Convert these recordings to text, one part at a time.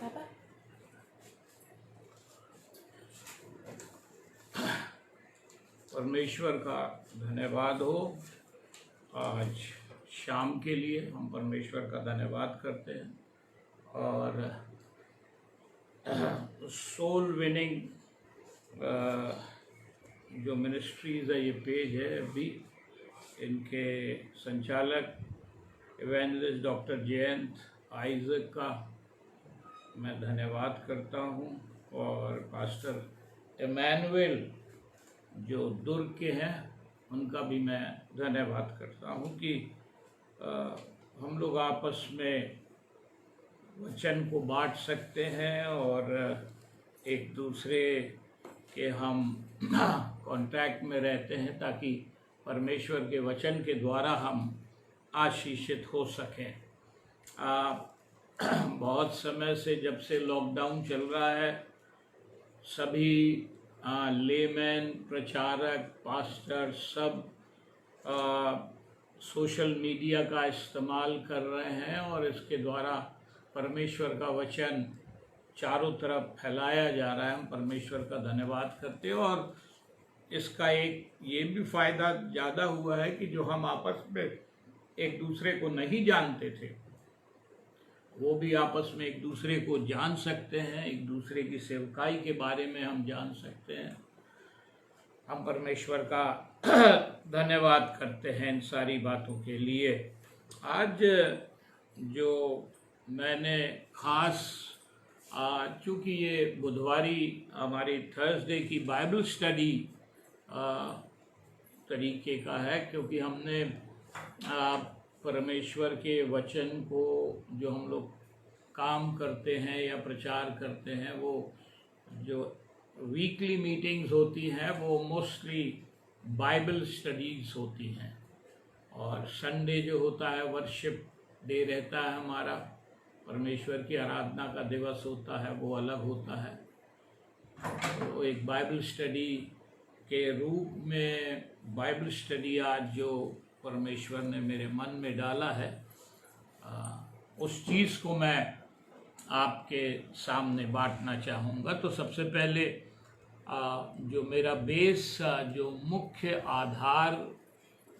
पापा परमेश्वर का धन्यवाद हो। आज शाम के लिए हम परमेश्वर का धन्यवाद करते हैं और सोल विनिंग जो मिनिस्ट्रीज़ है, ये पेज है, अभी इनके संचालक इवेंजलिस्ट डॉक्टर जयंत आइजक का मैं धन्यवाद करता हूँ और पास्टर इमैनुअल जो दुर्ग के हैं उनका भी मैं धन्यवाद करता हूँ कि हम लोग आपस में वचन को बांट सकते हैं और एक दूसरे के हम कांटेक्ट में रहते हैं ताकि परमेश्वर के वचन के द्वारा हम आशीषित हो सकें। बहुत समय से, जब से लॉकडाउन चल रहा है, सभी लेमैन, प्रचारक, पास्टर सब सोशल मीडिया का इस्तेमाल कर रहे हैं और इसके द्वारा परमेश्वर का वचन चारों तरफ फैलाया जा रहा है। हम परमेश्वर का धन्यवाद करते हैं और इसका एक ये भी फ़ायदा ज़्यादा हुआ है कि जो हम आपस में एक दूसरे को नहीं जानते थे, वो भी आपस में एक दूसरे को जान सकते हैं, एक दूसरे की सेवकाई के बारे में हम जान सकते हैं। हम परमेश्वर का धन्यवाद करते हैं इन सारी बातों के लिए। आज जो मैंने खास, चूँकि ये बुधवारी हमारी थर्सडे की बाइबल स्टडी तरीके का है, क्योंकि हमने परमेश्वर के वचन को जो हम लोग काम करते हैं या प्रचार करते हैं, वो जो वीकली मीटिंग्स होती हैं वो मोस्टली बाइबल स्टडीज़ होती हैं और संडे जो होता है वर्शिप डे रहता है हमारा, परमेश्वर की आराधना का दिवस होता है, वो अलग होता है। तो एक बाइबल स्टडी के रूप में बाइबल स्टडी आज जो परमेश्वर ने मेरे मन में डाला है, उस चीज़ को मैं आपके सामने बांटना चाहूँगा। तो सबसे पहले जो मेरा बेस, जो मुख्य आधार,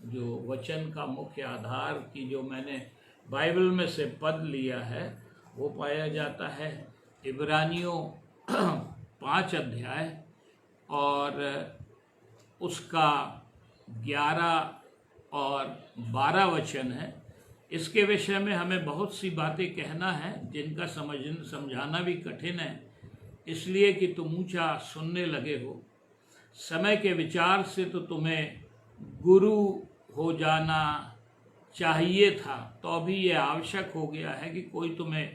जो वचन का मुख्य आधार की जो मैंने बाइबल में से पद लिया है, वो पाया जाता है इब्रानियों 5 अध्याय और उसका 11 और 12 वचन है। इसके विषय में हमें बहुत सी बातें कहना है जिनका समझाना भी कठिन है, इसलिए कि तुम ऊंचा सुनने लगे हो। समय के विचार से तो तुम्हें गुरु हो जाना चाहिए था, तो भी यह आवश्यक हो गया है कि कोई तुम्हें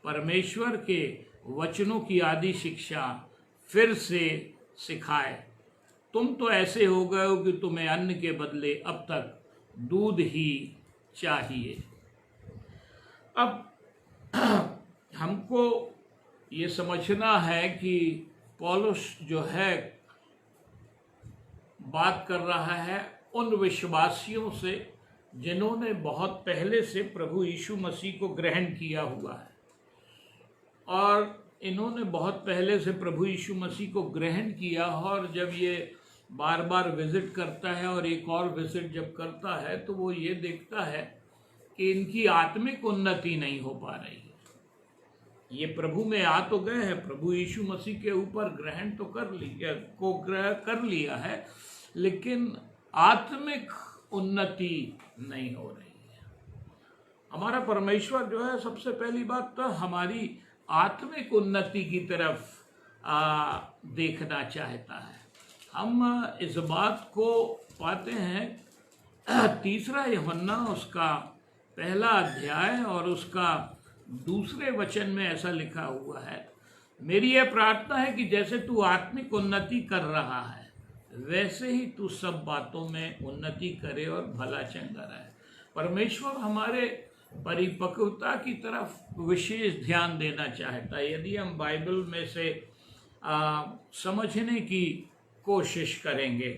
परमेश्वर के वचनों की आदि शिक्षा फिर से सिखाए। तुम तो ऐसे हो गए हो कि तुम्हें अन्न के बदले अब तक दूध ही चाहिए। अब हमको ये समझना है कि पौलुस जो है बात कर रहा है उन विश्वासियों से जिन्होंने बहुत पहले से प्रभु यीशु मसीह को ग्रहण किया हुआ है, और इन्होंने बहुत पहले से प्रभु यीशु मसीह को ग्रहण किया, और जब ये बार बार विज़िट करता है और एक और विज़िट जब करता है तो वो ये देखता है कि इनकी आत्मिक उन्नति नहीं हो पा रही है। ये प्रभु में आ तो गए हैं, प्रभु यीशु मसीह के ऊपर ग्रहण तो कर लिया है, लेकिन आत्मिक उन्नति नहीं हो रही है। हमारा परमेश्वर जो है, सबसे पहली बात तो हमारी आत्मिक उन्नति की तरफ देखना चाहता है। हम इस बात को पाते हैं 3 यूहन्ना उसका 1 अध्याय और उसका 2 वचन में ऐसा लिखा हुआ है, मेरी यह प्रार्थना है कि जैसे तू आत्मिक उन्नति कर रहा है वैसे ही तू सब बातों में उन्नति करे और भला चंगा रहे। परमेश्वर हमारे परिपक्वता की तरफ विशेष ध्यान देना चाहता है। यदि हम बाइबल में से समझने की कोशिश करेंगे,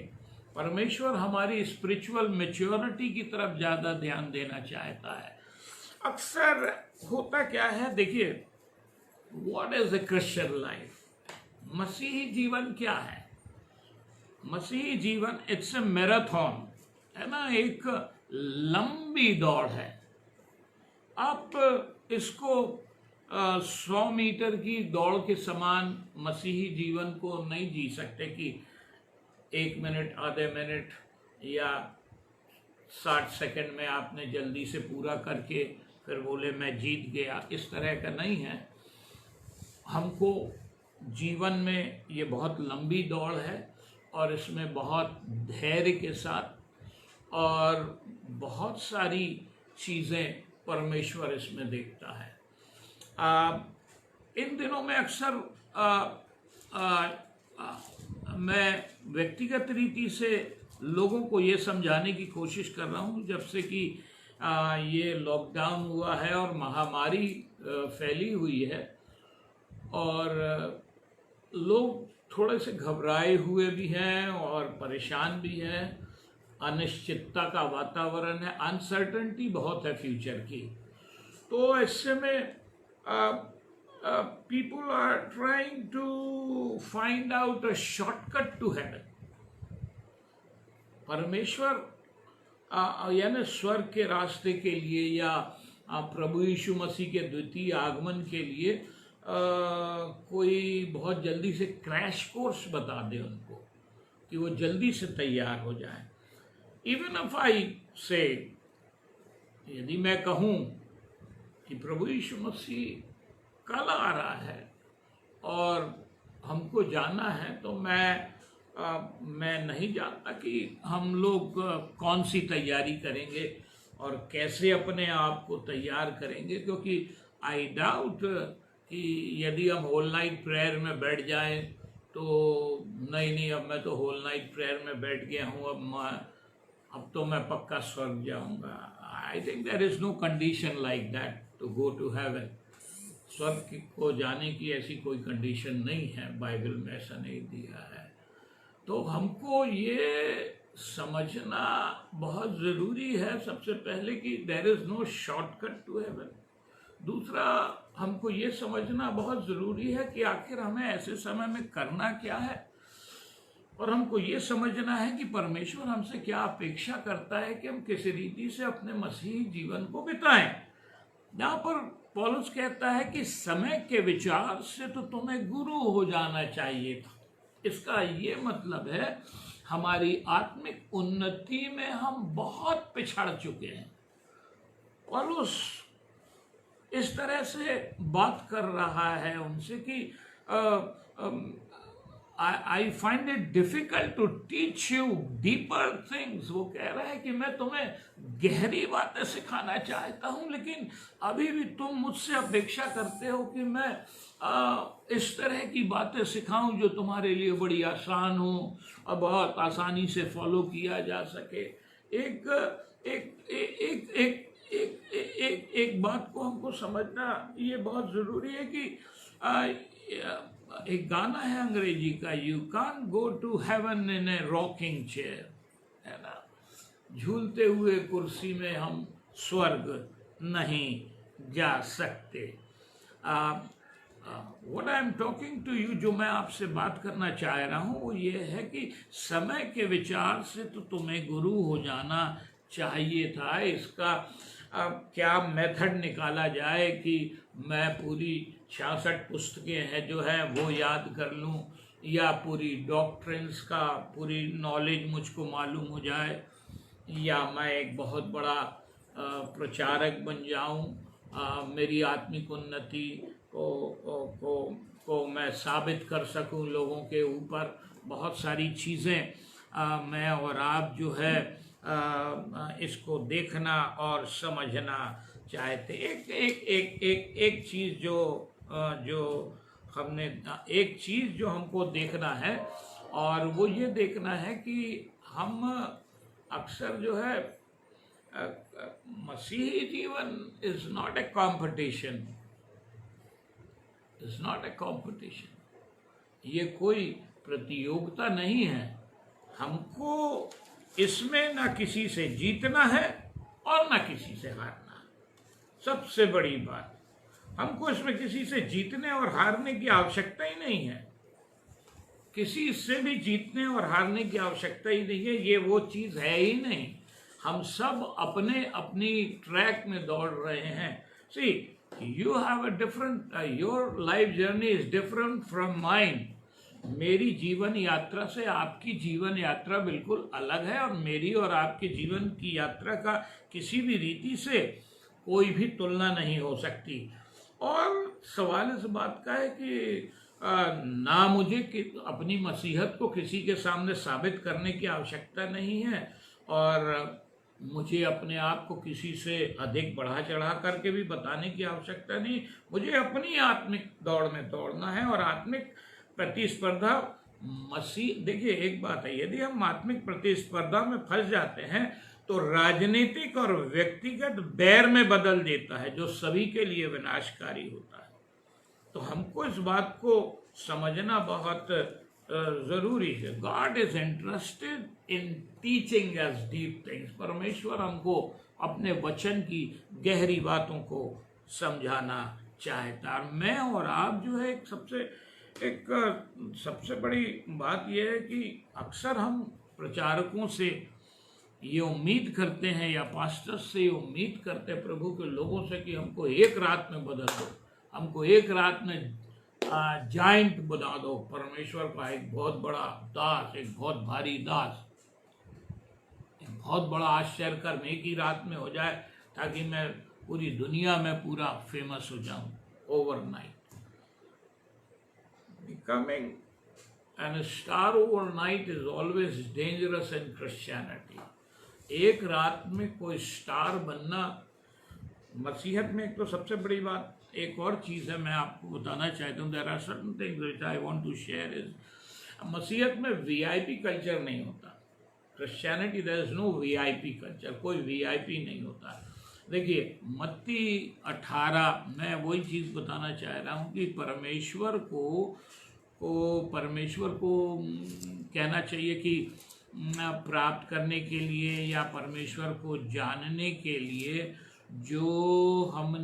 परमेश्वर हमारी स्पिरिचुअल मैच्योरिटी की तरफ ज़्यादा ध्यान देना चाहता है। अक्सर होता क्या है, देखिए what is the Christian life? मसीही जीवन क्या है? मसीही जीवन इट्स ए मैराथन, है ना, एक लंबी दौड़ है। आप इसको 100 मीटर की दौड़ के समान मसीही जीवन को नहीं जी सकते कि 1 मिनट, आधे मिनट या 60 सेकंड में आपने जल्दी से पूरा करके फिर बोले मैं जीत गया। इस तरह का नहीं है। हमको जीवन में ये बहुत लंबी दौड़ है और इसमें बहुत धैर्य के साथ और बहुत सारी चीज़ें परमेश्वर इसमें देखता है। इन दिनों में अक्सर मैं व्यक्तिगत रीति से लोगों को ये समझाने की कोशिश कर रहा हूँ, जब से कि ये लॉकडाउन हुआ है और महामारी फैली हुई है और लोग थोड़े से घबराए हुए भी हैं और परेशान भी हैं। अनिश्चितता का वातावरण है, अनसर्टेनिटी बहुत है फ्यूचर की। तो ऐसे में people are trying to find out a shortcut to heaven. परमेश्वर यानी स्वर्ग के रास्ते के लिए या प्रभु यीशु मसीह के द्वितीय आगमन के लिए कोई बहुत जल्दी से क्रैश कोर्स बता दे उनको कि वो जल्दी से तैयार हो जाए। इवन इफ आई से, यदि मैं कहूँ कि प्रभु यीशु मसीह कल आ रहा है और हमको जाना है, तो मैं नहीं जानता कि हम लोग कौन सी तैयारी करेंगे और कैसे अपने आप को तैयार करेंगे, क्योंकि आई डाउट कि यदि हम होल नाइट प्रेयर में बैठ जाएं तो नहीं अब मैं तो होल नाइट प्रेयर में बैठ गया हूँ, अब तो मैं पक्का स्वर्ग जाऊंगा। I think there is no condition like that to go to heaven. स्वर्ग को जाने की ऐसी कोई कंडीशन नहीं है, बाइबल में ऐसा नहीं दिया है। तो हमको ये समझना बहुत ज़रूरी है सबसे पहले कि there is no shortcut to heaven. दूसरा, हमको ये समझना बहुत ज़रूरी है कि आखिर हमें ऐसे समय में करना क्या है, और हमको ये समझना है कि परमेश्वर हमसे क्या अपेक्षा करता है कि हम किस रीति से अपने मसीही जीवन को बिताएं। यहाँ पर पौलुस कहता है कि समय के विचार से तो तुम्हें गुरु हो जाना चाहिए था। इसका ये मतलब है हमारी आत्मिक उन्नति में हम बहुत पिछड़ चुके हैं। पौलुस इस तरह से बात कर रहा है उनसे कि I find it difficult to teach you deeper things. वो कह रहा है कि मैं तुम्हें गहरी बातें सिखाना चाहता हूँ, लेकिन अभी भी तुम मुझसे अपेक्षा करते हो कि मैं इस तरह की बातें सिखाऊं जो तुम्हारे लिए बड़ी आसान हो और बहुत आसानी से फॉलो किया जा सके। एक एक एक एक एक एक एक बात को हमको समझना ये बहुत ज़रूरी है कि एक गाना है अंग्रेजी का, you can't go to heaven in a rocking chair, है ना। झूलते हुए कुर्सी में हम स्वर्ग नहीं जा सकते। What I am talking to you, जो मैं आपसे बात करना चाह रहा हूँ वो ये है कि समय के विचार से तो तुम्हें गुरु हो जाना चाहिए था। इसका क्या मेथड निकाला जाए कि मैं पूरी 66 पुस्तकें हैं जो है वो याद कर लूं, या पूरी डॉक्ट्रिन्स का पूरी नॉलेज मुझको मालूम हो जाए, या मैं एक बहुत बड़ा प्रचारक बन जाऊं, मेरी आत्मिक उन्नति को मैं साबित कर सकूं लोगों के ऊपर। बहुत सारी चीज़ें मैं और आप जो है इसको देखना और समझना चाहते। एक चीज़ जो हमको देखना है, और वो ये देखना है कि हम अक्सर जो है मसीही जीवन is not a competition, is not a competition. ये कोई प्रतियोगिता नहीं है। हमको इसमें ना किसी से जीतना है और ना किसी से हारना है। सबसे बड़ी बात, हमको इसमें किसी से जीतने और हारने की आवश्यकता ही नहीं है, किसी से भी जीतने और हारने की आवश्यकता ही नहीं है, ये वो चीज है ही नहीं। हम सब अपने अपनी ट्रैक में दौड़ रहे हैं। See, you have a different, your life journey is different from mine. मेरी जीवन यात्रा से आपकी जीवन यात्रा बिल्कुल अलग है, और मेरी और आपके जीवन की यात्रा का किसी भी रीति से कोई भी तुलना नहीं हो सकती। और सवाल इस बात का है कि ना मुझे कि अपनी मसीहत को किसी के सामने साबित करने की आवश्यकता नहीं है, और मुझे अपने आप को किसी से अधिक बढ़ा चढ़ा करके भी बताने की आवश्यकता नहीं। मुझे अपनी आत्मिक दौड़ में दौड़ना है, और आत्मिक प्रतिस्पर्धा मसीह, देखिए एक बात है, यदि हम आत्मिक प्रतिस्पर्धा में फंस जाते हैं तो राजनीतिक और व्यक्तिगत बैर में बदल देता है, जो सभी के लिए विनाशकारी होता है। तो हमको इस बात को समझना बहुत जरूरी है। God is interested in teaching us deep things. परमेश्वर हमको अपने वचन की गहरी बातों को समझाना चाहता है। मैं और आप जो है एक सबसे बड़ी बात यह है कि अक्सर हम प्रचारकों से ये उम्मीद करते हैं, या पास्टर्स से ये उम्मीद करते हैं, प्रभु के लोगों से, कि हमको एक रात में बदल दो, हमको एक रात में जाइंट बना दो, परमेश्वर का एक बहुत बड़ा दास, एक बहुत भारी दास, एक बहुत बड़ा आश्चर्य कर्म एक ही रात में हो जाए, ताकि मैं पूरी दुनिया में पूरा फेमस हो जाऊं overnight. Becoming an star overnight is always dangerous in Christianity. एक रात में कोई स्टार बनना मसीहत में एक तो सबसे बड़ी बात। एक और चीज़ है, मैं आपको बताना चाहता हूँ, there are certain things which I want to share is, मसीहत में वीआईपी कल्चर नहीं होता। Christianity there is no VIP culture, कोई वीआईपी नहीं होता। देखिए मत्ती 18, मैं वही चीज़ बताना चाह रहा हूँ कि परमेश्वर को कहना चाहिए कि प्राप्त करने के लिए या परमेश्वर को जानने के लिए जो हम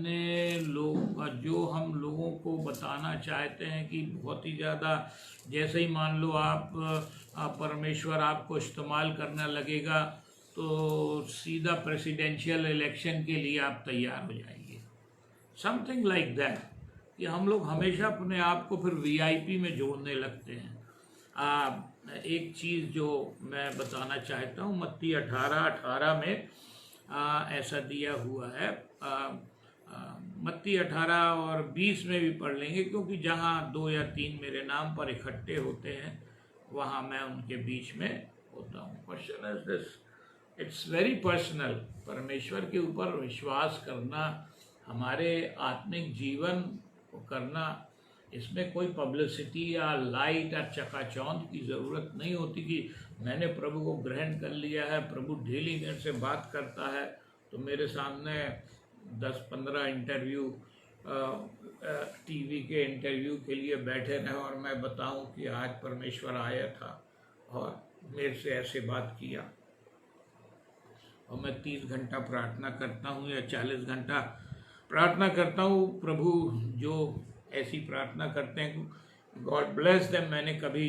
लोगों को बताना चाहते हैं कि बहुत ही ज़्यादा, जैसे ही मान लो आप परमेश्वर आपको इस्तेमाल करने लगेगा तो सीधा प्रेसिडेंशियल इलेक्शन के लिए आप तैयार हो जाएंगे, समथिंग लाइक दैट। कि हम लोग हमेशा अपने आप को फिर वीआईपी में जोड़ने लगते हैं। एक चीज़ जो मैं बताना चाहता हूँ, मत्ती 18:18 में ऐसा दिया हुआ है। मत्ती 18 और 20 में भी पढ़ लेंगे, क्योंकि जहाँ 2 या 3 मेरे नाम पर इकट्ठे होते हैं वहाँ मैं उनके बीच में होता हूँ। Question is this, it's very personal. परमेश्वर के ऊपर विश्वास करना, हमारे आत्मिक जीवन को करना, इसमें कोई पब्लिसिटी या लाइट या चकाचौंध की ज़रूरत नहीं होती कि मैंने प्रभु को ग्रहण कर लिया है, प्रभु डेली मेरे से बात करता है, तो मेरे सामने 10-15 इंटरव्यू टीवी के इंटरव्यू के लिए बैठे रहे और मैं बताऊं कि आज परमेश्वर आया था और मेरे से ऐसे बात किया। और मैं 30 घंटा प्रार्थना करता हूं या 40 घंटा प्रार्थना करता हूं। प्रभु जो ऐसी प्रार्थना करते हैं, गॉड ब्लेस देम। मैंने कभी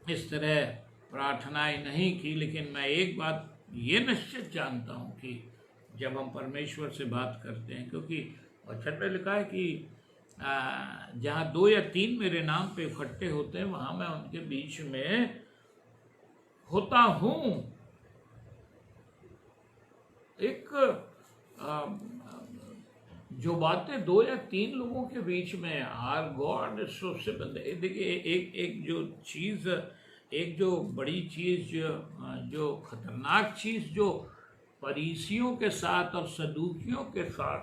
इस तरह प्रार्थनाएं नहीं की, लेकिन मैं एक बात ये निश्चित जानता हूं कि जब हम परमेश्वर से बात करते हैं, क्योंकि वचन में लिखा है कि जहाँ 2 या 3 मेरे नाम पे इकट्ठे होते हैं वहाँ मैं उनके बीच में होता हूँ। एक जो बातें 2 या 3 लोगों के बीच में, आर गॉड सबसे बंदे। देखिए एक जो बड़ी चीज़, जो खतरनाक चीज़ जो फरीसियों के साथ और सदूकियों के साथ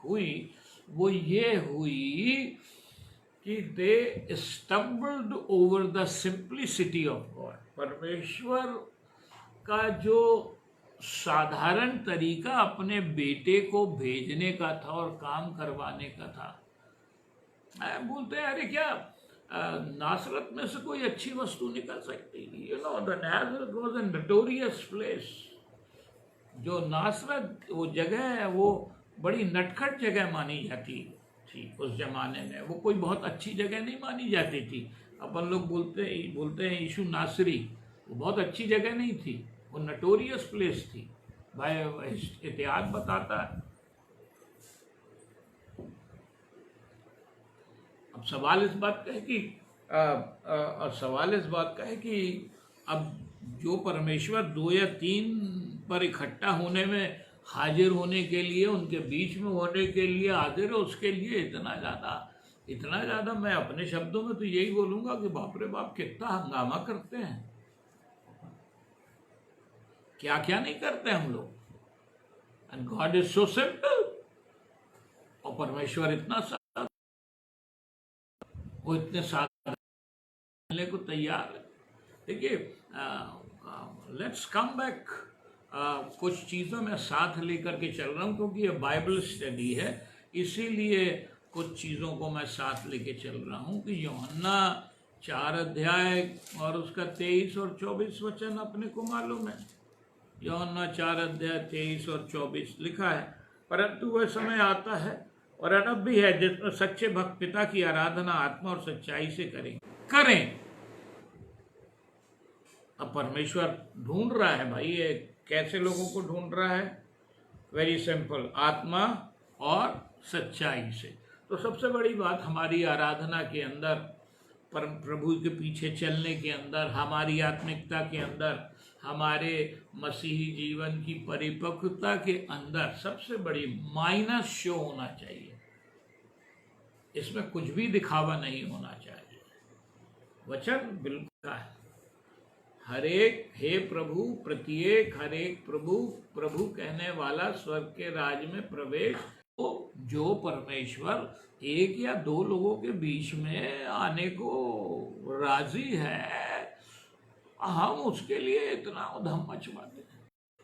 हुई, वो ये हुई कि they stumbled over the simplicity of God. परमेश्वर का जो साधारण तरीका अपने बेटे को भेजने का था और काम करवाने का था, बोलते हैं अरे क्या नासरत में से कोई अच्छी वस्तु निकल सकती? You know, the Nazareth was a notorious place. जो नासरत वो जगह है वो बड़ी नटखट जगह मानी जाती। थी उस जमाने में, वो कोई बहुत अच्छी जगह नहीं मानी जाती थी। अपन लोग बोलते हैं यीशु नासरी, वो बहुत अच्छी जगह नहीं थी, वो नटोरियस प्लेस थी भाई, इतिहास बताता है। अब सवाल इस बात का है कि सवाल इस बात का है कि अब जो परमेश्वर 2 या 3 पर इकट्ठा होने में, हाजिर होने के लिए, उनके बीच में होने के लिए हाजिर है, उसके लिए इतना ज़्यादा मैं अपने शब्दों में तो यही बोलूँगा कि बाप रे बाप कितना हंगामा करते हैं, क्या क्या नहीं करते हम लोग। And God is so simple, और परमेश्वर इतना सादा, वो इतने सादा मिलने को तैयार है। देखिए, लेट्स कम बैक, कुछ चीज़ों में साथ लेकर के चल रहा हूँ क्योंकि ये बाइबल स्टडी है, इसीलिए कुछ चीज़ों को मैं साथ लेके चल रहा हूँ कि यूहन्ना 4 अध्याय और उसका 23 और 24 वचन अपने को मालूम है। यूहन्ना 4 अध्याय 23 और 24 लिखा है, परंतु वह समय आता है और अब भी है जिसमें सच्चे भक्त पिता की आराधना आत्मा और सच्चाई से करें। अब परमेश्वर ढूंढ रहा है भाई, ये कैसे लोगों को ढूंढ रहा है? वेरी सिंपल, आत्मा और सच्चाई से। तो सबसे बड़ी बात हमारी आराधना के अंदर, परम प्रभु के पीछे चलने के अंदर, हमारी आत्मिकता के अंदर, हमारे मसीही जीवन की परिपक्वता के अंदर सबसे बड़ी माइनस शो होना चाहिए। इसमें कुछ भी दिखावा नहीं होना चाहिए। वचन बिल्कुल है, हर एक हे प्रभु, प्रत्येक हर एक प्रभु प्रभु कहने वाला स्वर्ग के राज में प्रवेश। तो जो परमेश्वर 1 या 2 लोगों के बीच में आने को राजी है, हम उसके लिए इतना उधम मचवाते हैं।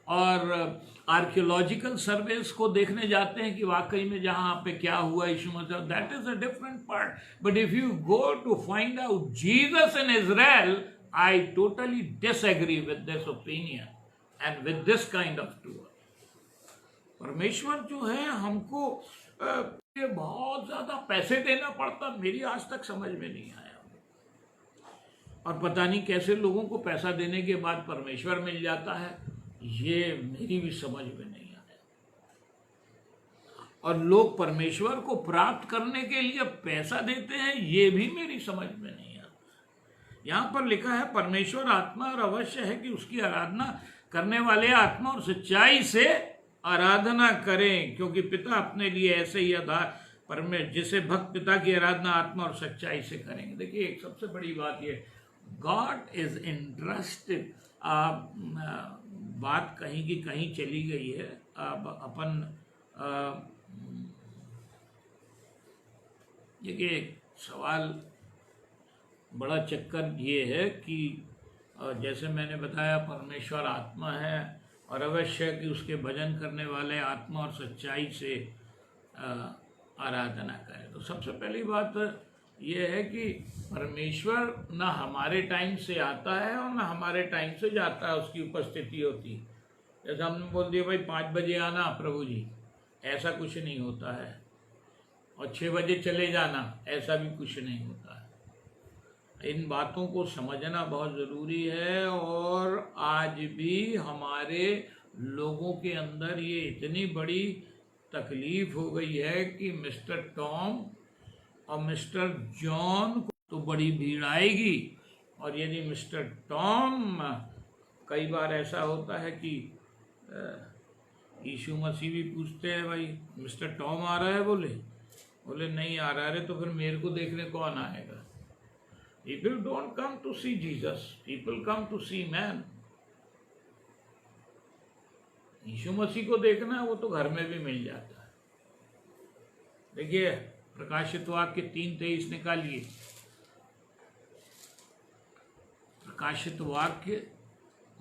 और आर्कियोलॉजिकल सर्वेस को देखने जाते हैं कि वाकई में जहाँ पे क्या हुआ Yeshu Masih, that is a different part. But if you go to find out Jesus in Israel, I totally disagree with this opinion and with this kind of tour. परमेश्वर जो है हमको ये बहुत ज्यादा पैसे देना पड़ता, मेरी आज तक समझ में नहीं आया। और पता नहीं कैसे लोगों को पैसा देने के बाद परमेश्वर मिल जाता है, ये मेरी भी समझ में नहीं आया। और लोग परमेश्वर को प्राप्त करने के लिए पैसा देते हैं, ये भी मेरी समझ में नहीं। यहाँ पर लिखा है परमेश्वर आत्मा और अवश्य है कि उसकी आराधना करने वाले आत्मा और सच्चाई से आराधना करें, क्योंकि पिता अपने लिए ऐसे ही आधार परमेश्वर जिसे भक्त पिता की आराधना आत्मा और सच्चाई से करेंगे। देखिए, एक सबसे बड़ी बात ये, गॉड इज इंटरेस्टेड। बात कहीं की कहीं चली गई है। अब अपन देखिए, सवाल बड़ा चक्कर ये है कि जैसे मैंने बताया परमेश्वर आत्मा है और अवश्य कि उसके भजन करने वाले आत्मा और सच्चाई से आराधना करें। तो सबसे पहली बात ये है कि परमेश्वर ना हमारे टाइम से आता है और ना हमारे टाइम से जाता है, उसकी उपस्थिति होती है। जैसे हमने बोल दिया भाई 5 बजे आना प्रभु जी, ऐसा कुछ नहीं होता है। और 6 बजे चले जाना, ऐसा भी कुछ नहीं होता है। इन बातों को समझना बहुत ज़रूरी है। और आज भी हमारे लोगों के अंदर ये इतनी बड़ी तकलीफ हो गई है कि मिस्टर टॉम और मिस्टर जॉन को तो बड़ी भीड़ आएगी, और यदि मिस्टर टॉम, कई बार ऐसा होता है कि यीशु मसीह भी पूछते हैं भाई मिस्टर टॉम आ रहा है, बोले नहीं आ रहा है, तो फिर मेरे को देखने कौन आएगा? People don't come to see Jesus, people come to see man. यीशु मसीह को देखना है वो तो घर में भी मिल जाता है। देखिए, प्रकाशित वाक्य 3:23 निकालिए। प्रकाशित वाक्य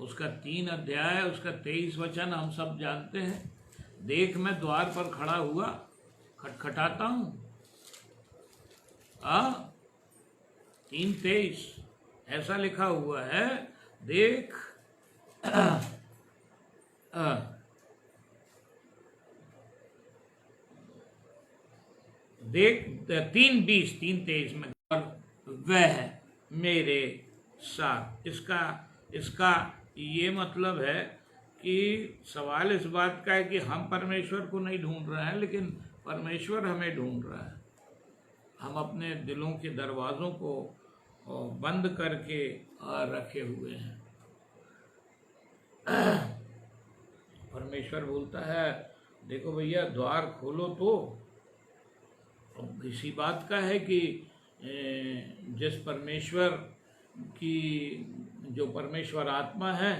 उसका 3 अध्याय उसका 23 वचन हम सब जानते हैं। देख, मैं द्वार पर खड़ा हुआ खटखटाता हूँ। 3:23 ऐसा लिखा हुआ है, देख देख 3:20 3:23 में, और वह मेरे साथ। इसका ये मतलब है कि सवाल इस बात का है कि हम परमेश्वर को नहीं ढूंढ रहे हैं, लेकिन परमेश्वर हमें ढूंढ रहा है। हम अपने दिलों के दरवाज़ों को बंद करके रखे हुए हैं। परमेश्वर बोलता है, देखो भैया द्वार खोलो। तो अब इसी बात का है कि जिस परमेश्वर की, जो परमेश्वर आत्मा है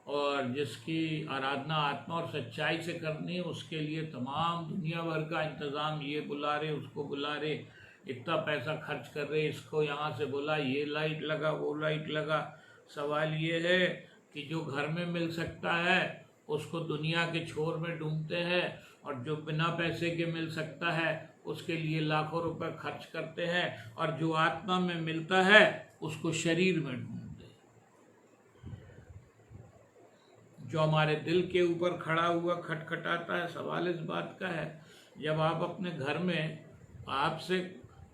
और जिसकी आराधना आत्मा और सच्चाई से करनी है, उसके लिए तमाम दुनिया भर का इंतज़ाम, ये बुला रहे, उसको बुला रहे, इतना पैसा खर्च कर रहे, इसको यहाँ से बोला, ये लाइट लगा, वो लाइट लगा। सवाल ये है कि जो घर में मिल सकता है उसको दुनिया के छोर में ढूंढते हैं, और जो बिना पैसे के मिल सकता है उसके लिए लाखों रुपए खर्च करते हैं, और जो आत्मा में मिलता है उसको शरीर में ढूंढते हैं। जो हमारे दिल के ऊपर खड़ा हुआ खटखटाता है। सवाल इस बात का है, जब आप अपने घर में,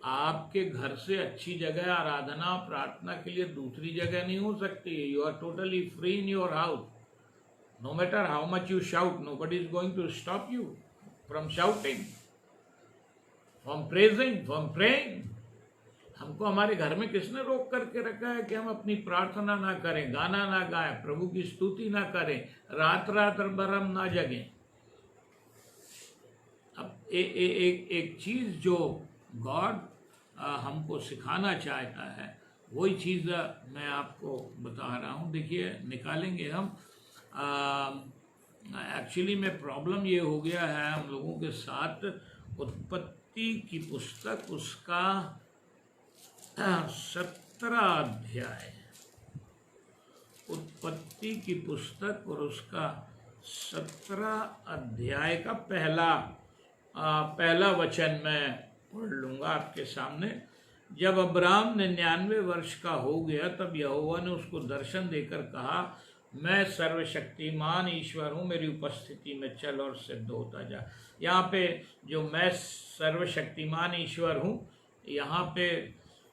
आपके घर से अच्छी जगह आराधना प्रार्थना के लिए दूसरी जगह नहीं हो सकती। You are totally free in your house. No matter how much you shout, nobody is going to stop you from shouting, from praising, from praying. हमको हमारे घर में किसने रोक करके रखा है कि हम अपनी प्रार्थना ना करें, गाना ना गाएं, प्रभु की स्तुति ना करें, रात रात भर हम ना जगें। अब एक चीज जो गॉड हमको सिखाना चाहता है, वही चीज़ मैं आपको बता रहा हूँ। देखिए, निकालेंगे हम। एक्चुअली में प्रॉब्लम ये हो गया है हम लोगों के साथ, उत्पत्ति की पुस्तक, उसका 17 अध्याय, उत्पत्ति की पुस्तक और उसका 17 अध्याय का पहला वचन मैं पढ़ लूँगा आपके सामने। जब अब्राम 99 वर्ष का हो गया, तब यहोवा ने उसको दर्शन देकर कहा, मैं सर्वशक्तिमान ईश्वर हूँ, मेरी उपस्थिति में चल और सिद्ध होता जा। यहाँ पे जो मैं सर्वशक्तिमान ईश्वर हूँ, यहाँ पे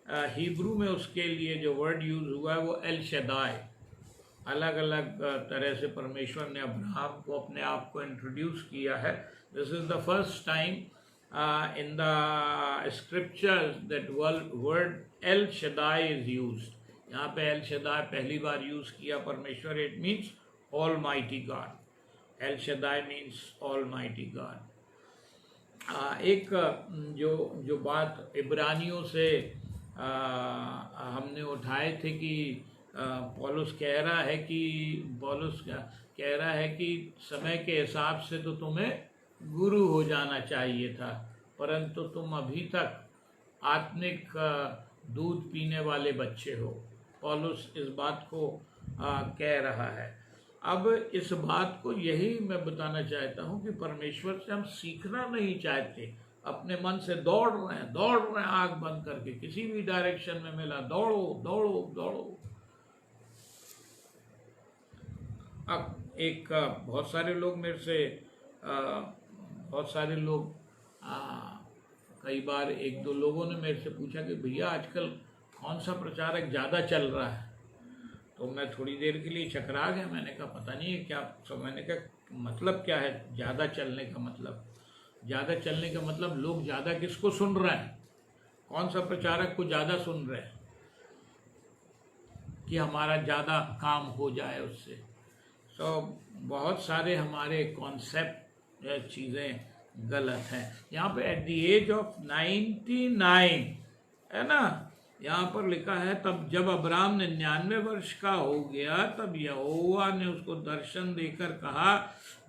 हिब्रू में उसके लिए जो वर्ड यूज हुआ है वो एल शदाई। अलग अलग तरह से परमेश्वर ने अब्राहम को अपने आप को इंट्रोड्यूस किया है। This is the first time in the scriptures that word El Shaddai is used. यहाँ पे El Shaddai पहली बार यूज किया परमेश्वर। It means Almighty God. El Shaddai means Almighty God. एक जो बात इब्रानियों से हमने उठाए थे कि पौलुस कह रहा है कि समय के हिसाब से तो तुम्हें गुरु हो जाना चाहिए था, परंतु तुम अभी तक आत्मिक दूध पीने वाले बच्चे हो। पौलुस इस बात को कह रहा है। अब इस बात को यही मैं बताना चाहता हूँ कि परमेश्वर से हम सीखना नहीं चाहते, अपने मन से दौड़ रहे हैं आँख बंद करके, किसी भी डायरेक्शन में मिला दौड़ो दौड़ो दौड़ो। अब बहुत सारे लोग मेरे से कई बार 1-2 लोगों ने मेरे से पूछा कि भैया आजकल कौन सा प्रचारक ज़्यादा चल रहा है। तो मैं थोड़ी देर के लिए चकरा गया। मैंने कहा पता नहीं है क्या। मैंने कहा मतलब क्या है ज़्यादा चलने का मतलब? ज़्यादा चलने का मतलब लोग ज़्यादा किसको सुन रहे हैं, कौन सा प्रचारक को ज़्यादा सुन रहे हैं कि हमारा ज़्यादा काम हो जाए उससे। बहुत सारे हमारे कॉन्सेप्ट चीज़ें गलत हैं। यहाँ पे एट द एज ऑफ 99 है ना, यहाँ पर लिखा है, तब जब अब्राम 99 वर्ष का हो गया, तब यहोवा ने उसको दर्शन देकर कहा,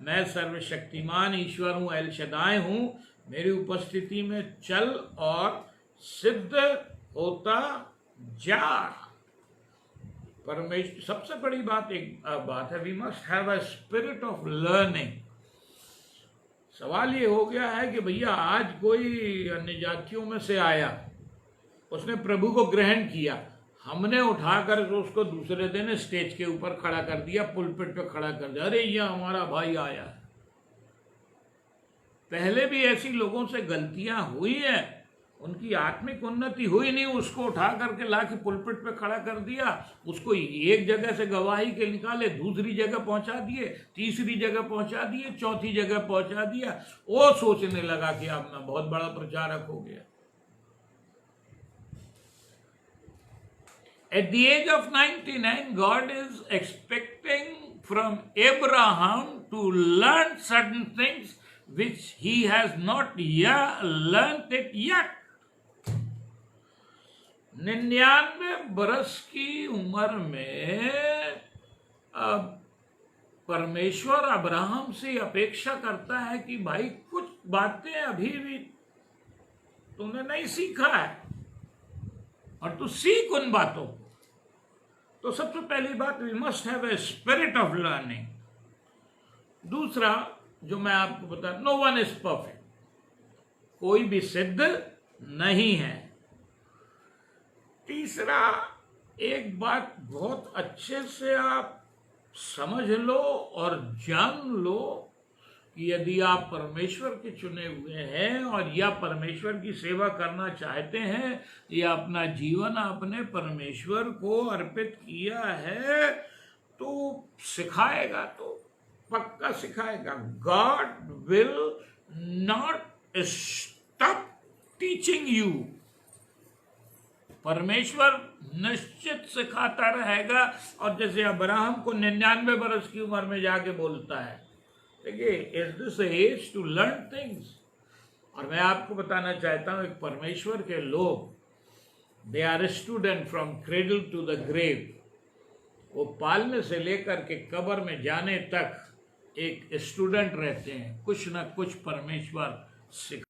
मैं सर्वशक्तिमान ईश्वर हूँ, एल शदाई हूँ, मेरी उपस्थिति में चल और सिद्ध होता जा। परमेश्वर, सबसे बड़ी बात है, we must have a spirit of learning. सवाल ये हो गया है कि भैया आज कोई अन्य जातियों में से आया, उसने प्रभु को ग्रहण किया, हमने उठाकर उसको दूसरे दिन स्टेज के ऊपर खड़ा कर दिया, पुलपिट पे खड़ा कर दिया, अरे ये हमारा भाई आया है। पहले भी ऐसी लोगों से गलतियां हुई है, उनकी आत्मिक उन्नति हुई नहीं, उसको उठा करके ला के पुलपिट पे खड़ा कर दिया, उसको एक जगह से गवाही के निकाले, दूसरी जगह पहुंचा दिए, तीसरी जगह पहुंचा दिए, चौथी जगह पहुंचा दिया। वो सोचने लगा कि अब मैं बहुत बड़ा प्रचारक हो गया। At the age of 99, God is expecting from Abraham to learn certain things which he has not yet learned it yet. 99 बरस की उम्र में परमेश्वर अब्राहम से अपेक्षा करता है कि भाई कुछ बातें अभी भी तूने नहीं सीखा है और तू सीख उन बातों को। तो सबसे पहली बात, we must have a spirit of learning. दूसरा जो मैं आपको बता, नो वन इज परफेक्ट, कोई भी सिद्ध नहीं है। तीसरा, एक बात बहुत अच्छे से आप समझ लो और जान लो कि यदि आप परमेश्वर के चुने हुए हैं और या परमेश्वर की सेवा करना चाहते हैं या अपना जीवन आपने परमेश्वर को अर्पित किया है, तो सिखाएगा, तो पक्का सिखाएगा। God will not stop teaching you. परमेश्वर निश्चित सिखाता रहेगा। और जैसे अब्राहम को 99 बरस की उम्र में जाके बोलता है, देखिए, is this age to learn things. और मैं आपको बताना चाहता हूं, एक परमेश्वर के लोग, they are student from cradle to the grave. वो पालने से लेकर के कब्र में जाने तक एक स्टूडेंट रहते हैं, कुछ ना कुछ परमेश्वर सिखा।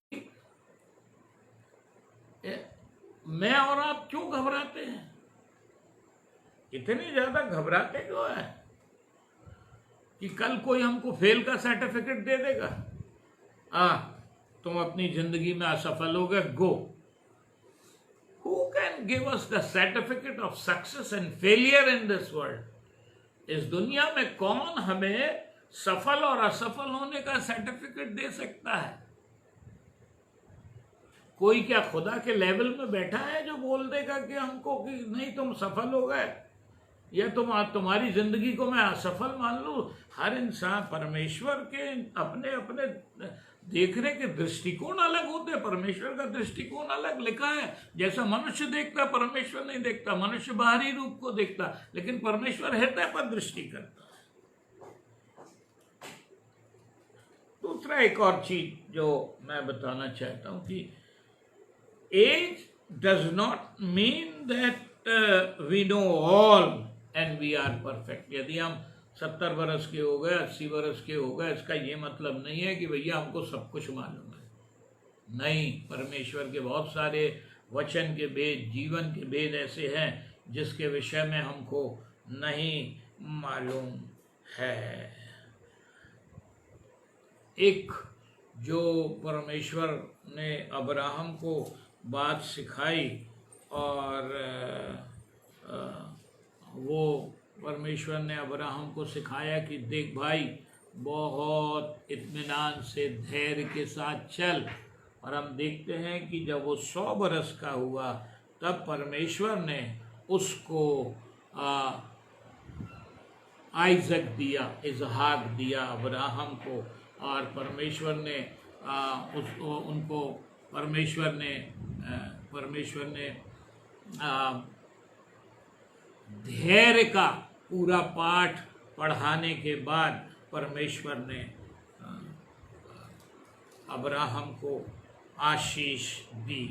मैं और आप क्यों घबराते हैं? इतनी ज्यादा घबराते क्यों है कि कल कोई हमको फेल का सर्टिफिकेट दे देगा, तुम अपनी जिंदगी में असफल हो गए, go. Who can give us the certificate of success and failure in this world? इस दुनिया में कौन हमें सफल और असफल होने का सर्टिफिकेट दे सकता है? कोई क्या खुदा के लेवल में बैठा है जो बोल देगा कि हमको कि नहीं तुम सफल हो गए या तुम्हारी जिंदगी को मैं असफल मान लूं? हर इंसान, परमेश्वर के अपने अपने देखने के दृष्टिकोण अलग होते हैं। परमेश्वर का दृष्टिकोण अलग। लिखा है, जैसा मनुष्य देखता परमेश्वर नहीं देखता। मनुष्य बाहरी रूप को देखता, लेकिन परमेश्वर हृदय पर दृष्टि करता है। दूसरा एक और चीज जो मैं बताना चाहता हूं कि age does not mean that we know all and we are perfect. यदि हम 70 बरस के हो गए, 80 बरस के हो गए, इसका ये मतलब नहीं है कि भैया हमको सब कुछ मालूम है। नहीं, परमेश्वर के बहुत सारे वचन के भेद, जीवन के भेद ऐसे हैं जिसके विषय में हमको नहीं मालूम है। एक जो परमेश्वर ने अब्राहम को बात सिखाई और वो परमेश्वर ने अब्राहम को सिखाया कि देख भाई, बहुत इत्मीनान से धैर्य के साथ चल। और हम देखते हैं कि जब वो 100 बरस का हुआ तब परमेश्वर ने उसको आइजक दिया, इजहाक दिया अब्राहम को। और परमेश्वर ने उनको परमेश्वर ने धैर्य का पूरा पाठ पढ़ाने के बाद परमेश्वर ने अब्राहम को आशीष दी।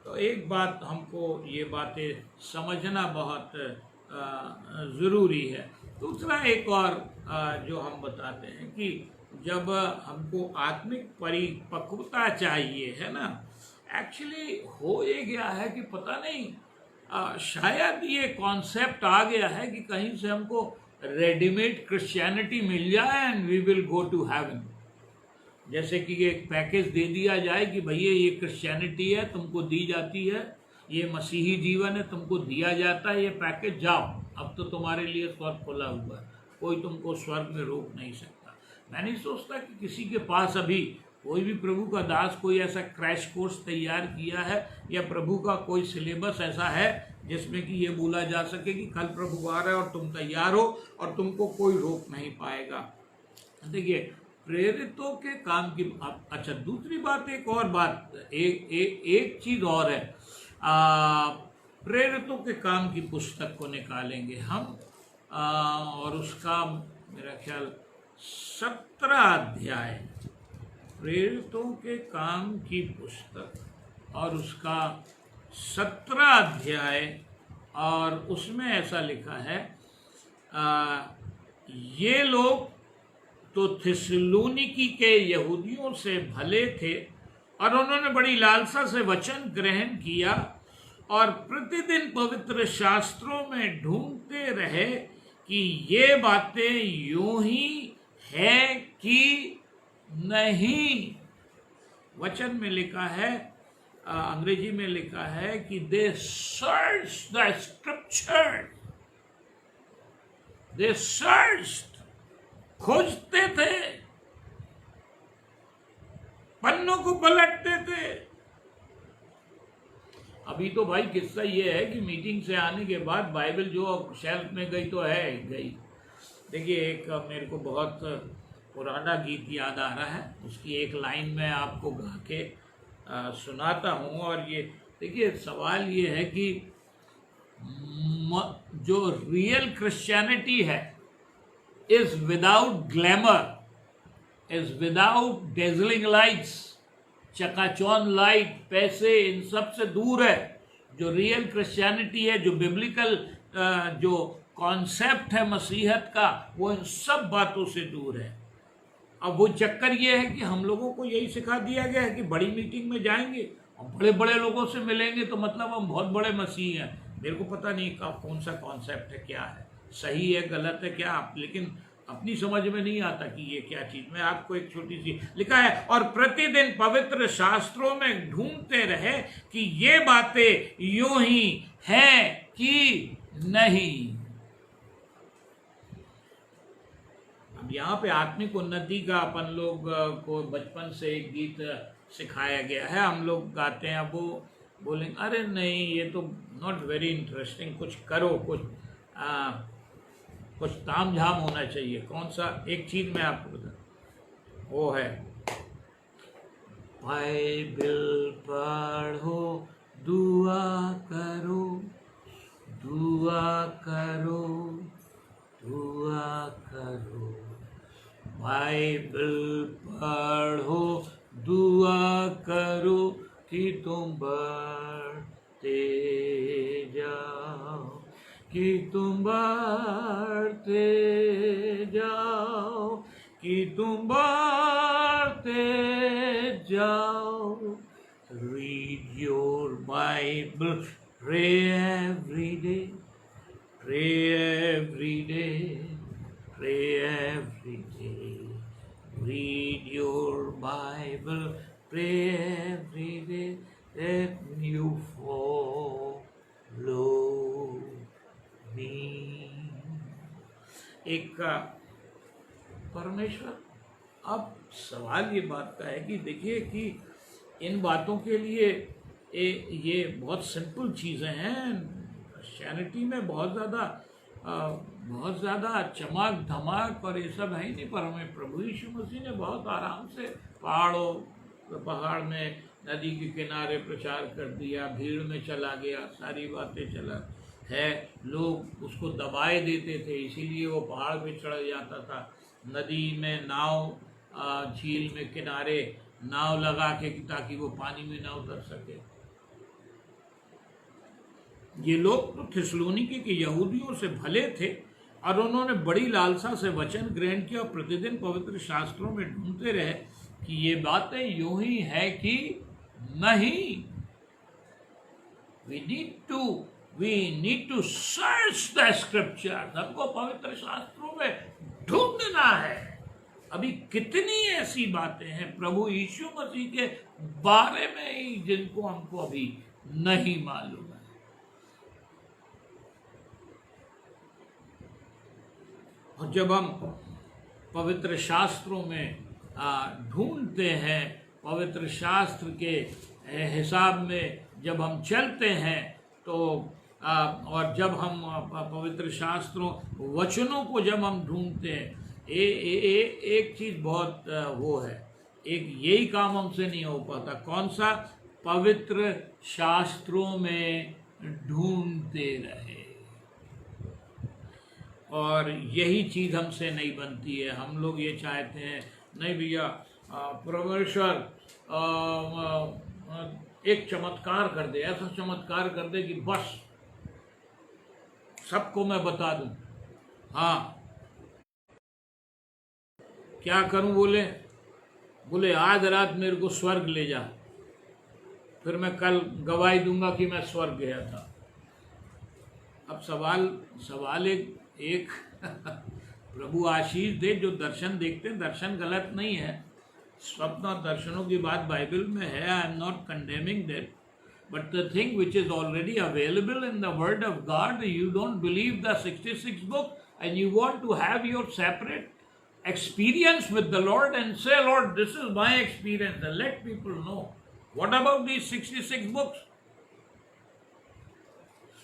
तो एक बात हमको ये बातें समझना बहुत ज़रूरी है। दूसरा एक और जो हम बताते हैं कि जब हमको आत्मिक परिपक्वता चाहिए, है ना, एक्चुअली हो ये गया है कि पता नहीं शायद ये कॉन्सेप्ट आ गया है कि कहीं से हमको रेडीमेड क्रिश्चियनिटी मिल जाए and we will go to heaven. जैसे कि एक पैकेज दे दिया जाए कि भैया ये क्रिश्चियनिटी है, तुमको दी जाती है, ये मसीही जीवन है, तुमको दिया जाता है ये पैकेज, जाओ, अब तो तुम्हारे लिए स्वर्ग खुला हुआ है, कोई तुमको स्वर्ग में रोक नहीं सकता। मैं नहीं सोचता कि किसी के पास अभी कोई भी प्रभु का दास कोई ऐसा क्रैश कोर्स तैयार किया है या प्रभु का कोई सिलेबस ऐसा है जिसमें कि ये बोला जा सके कि कल प्रभु आ रहा है और तुम तैयार हो और तुमको कोई रोक नहीं पाएगा। देखिए प्रेरितों के काम की अच्छा दूसरी बात, एक और बात, एक चीज और है। प्रेरितों के काम की पुस्तक को निकालेंगे हम और उसका मेरा ख्याल 17 अध्याय, प्रेरितों के काम की पुस्तक और उसका 17 अध्याय, और उसमें ऐसा लिखा है ये लोग तो थिस्सलुनीकी के यहूदियों से भले थे और उन्होंने बड़ी लालसा से वचन ग्रहण किया और प्रतिदिन पवित्र शास्त्रों में ढूंढते रहे कि ये बातें यूं ही है कि नहीं। वचन में लिखा है, अंग्रेजी में लिखा है कि they search the scripture, they search, खोजते थे, पन्नों को पलटते थे। अभी तो भाई किस्सा ये है कि मीटिंग से आने के बाद बाइबल जो शेल्फ में गई तो है गई। देखिए एक मेरे को बहुत पुराना गीत याद आ रहा है, उसकी एक लाइन में आपको गा के सुनाता हूँ। और ये देखिए सवाल ये है कि जो रियल क्रिश्चियनिटी है is without glamour, is without dazzling lights, चकाचौंध लाइट, पैसे, इन सब से दूर है। जो रियल क्रिश्चियनिटी है, जो बिब्लिकल जो कॉन्सेप्ट है मसीहत का, वो इन सब बातों से दूर है। अब वो चक्कर ये है कि हम लोगों को यही सिखा दिया गया है कि बड़ी मीटिंग में जाएंगे और बड़े बड़े लोगों से मिलेंगे तो मतलब हम बहुत बड़े मसीह हैं। मेरे को पता नहीं कौन सा कॉन्सेप्ट है, क्या है, सही है गलत है क्या, लेकिन अपनी समझ में नहीं आता कि ये क्या चीज। मैं आपको एक छोटी सी लिखा है, और प्रतिदिन पवित्र शास्त्रों में ढूंढते रहे कि ये बातें यूं ही हैं कि नहीं। अब यहाँ पे आत्मिक उन्नति का अपन लोग को बचपन से एक गीत सिखाया गया है, हम लोग गाते हैं। अब वो बोलेंगे अरे नहीं ये तो नॉट वेरी इंटरेस्टिंग, कुछ करो, कुछ ताम झाम होना चाहिए। कौन सा, एक चीज मैं आपको बता, वो है बाइबल पढ़ो, दुआ करो, दुआ करो, दुआ करो, बाइबल पढ़ो, दुआ करो कि तुम बढ़ते जाओ, कि तुम बढ़ते जाओ, कि तुम बढ़ते जाओ। Read your Bible, pray every day, pray every day, pray every day. Read your Bible, pray every day, that you follow me. एक परमेश्वर, अब सवाल ये बात का है कि देखिए कि इन बातों के लिए ये बहुत सिंपल चीज़ें हैं। क्रिश्चियनिटी में बहुत ज़्यादा चमक धमक और ये सब है ही नहीं, पर हमें प्रभु यीशु मसीह ने बहुत आराम से पहाड़ में नदी के किनारे प्रचार कर दिया, भीड़ में चला गया, सारी बातें चला है। लोग उसको दबाए देते थे, इसीलिए वो पहाड़ पे चढ़ जाता था। नदी में नाव, झील में किनारे नाव लगा के ताकि वो पानी में ना उतर सके। ये लोग तो थिस्सलुनीकी के यहूदियों से भले थे और उन्होंने बड़ी लालसा से वचन ग्रहण किया और प्रतिदिन पवित्र शास्त्रों में ढूंढते रहे कि ये बातें यूं ही है कि नहीं। we need to search the scriptures। हमको पवित्र शास्त्रों में ढूंढना है। अभी कितनी ऐसी बातें हैं प्रभु यीशु मसीह के बारे में ही जिनको हमको अभी नहीं मालूम है। और जब हम पवित्र शास्त्रों में ढूंढते हैं, पवित्र शास्त्र के हिसाब में जब हम चलते हैं तो और जब हम पवित्र शास्त्रों वचनों को जब हम ढूंढते हैं, एक चीज़ बहुत वो है, एक यही काम हमसे नहीं हो पाता। कौन सा? पवित्र शास्त्रों में ढूंढते रहे, और यही चीज़ हमसे नहीं बनती है। हम लोग ये चाहते हैं, नहीं भैया परमेश्वर एक चमत्कार कर दे, ऐसा चमत्कार कर दे कि बस सबको मैं बता दूं। हाँ, क्या करूं? बोले आज रात मेरे को स्वर्ग ले जा, फिर मैं कल गवाही दूंगा कि मैं स्वर्ग गया था। अब सवाल एक प्रभु आशीष दे, जो दर्शन देखते हैं, दर्शन गलत नहीं है, स्वप्न और दर्शनों की बात बाइबल में है। I am not condemning that, but the thing which is already available in the word of God, you don't believe the 66 book and you want to have your separate experience with the Lord and say, Lord, this is my experience, and let people know. What about these 66 books?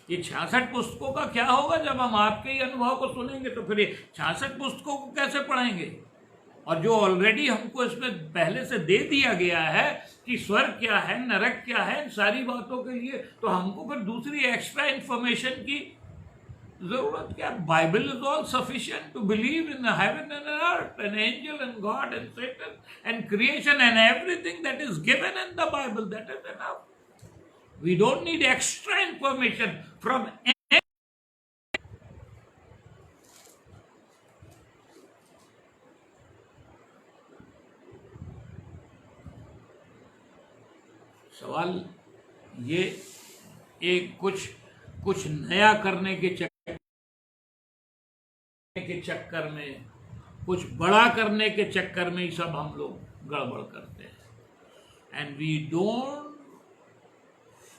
ये 66 पुस्तकों का क्या होगा? जब हम आपके ही अनुभव को सुनेंगे तो फिर ये 66 पुस्तकों को कैसे पढ़ेंगे? और जो ऑलरेडी हमको इसमें पहले से दे दिया गया है कि स्वर्ग क्या है, नरक क्या है, इन सारी बातों के लिए तो हमको फिर दूसरी एक्स्ट्रा इंफॉर्मेशन की जरूरत क्या? Bible is all sufficient to believe in heaven and earth and angel and God and Satan and creation and everything that is given in the Bible, that is enough. We don't need extra information from. सवाल ये एक कुछ नया करने के चक्कर में, कुछ बड़ा करने के चक्कर में ही सब हम लोग गड़बड़ करते हैं. And we don't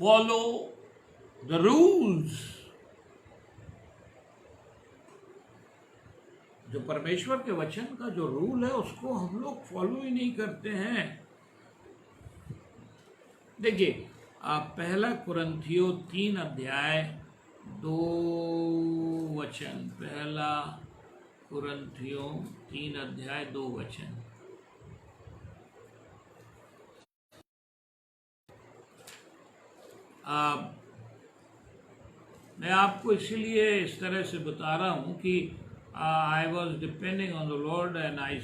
follow the rules. जो परमेश्वर के वचन का जो रूल है उसको हम लोग फॉलो ही नहीं करते हैं. देखिए, पहला कुरिन्थियों 3 अध्याय 2 वचन. पहला कुरिन्थियों 3 अध्याय 2 वचन. मैं आपको इसीलिए इस तरह से बता रहा हूँ कि I was depending on the Lord and I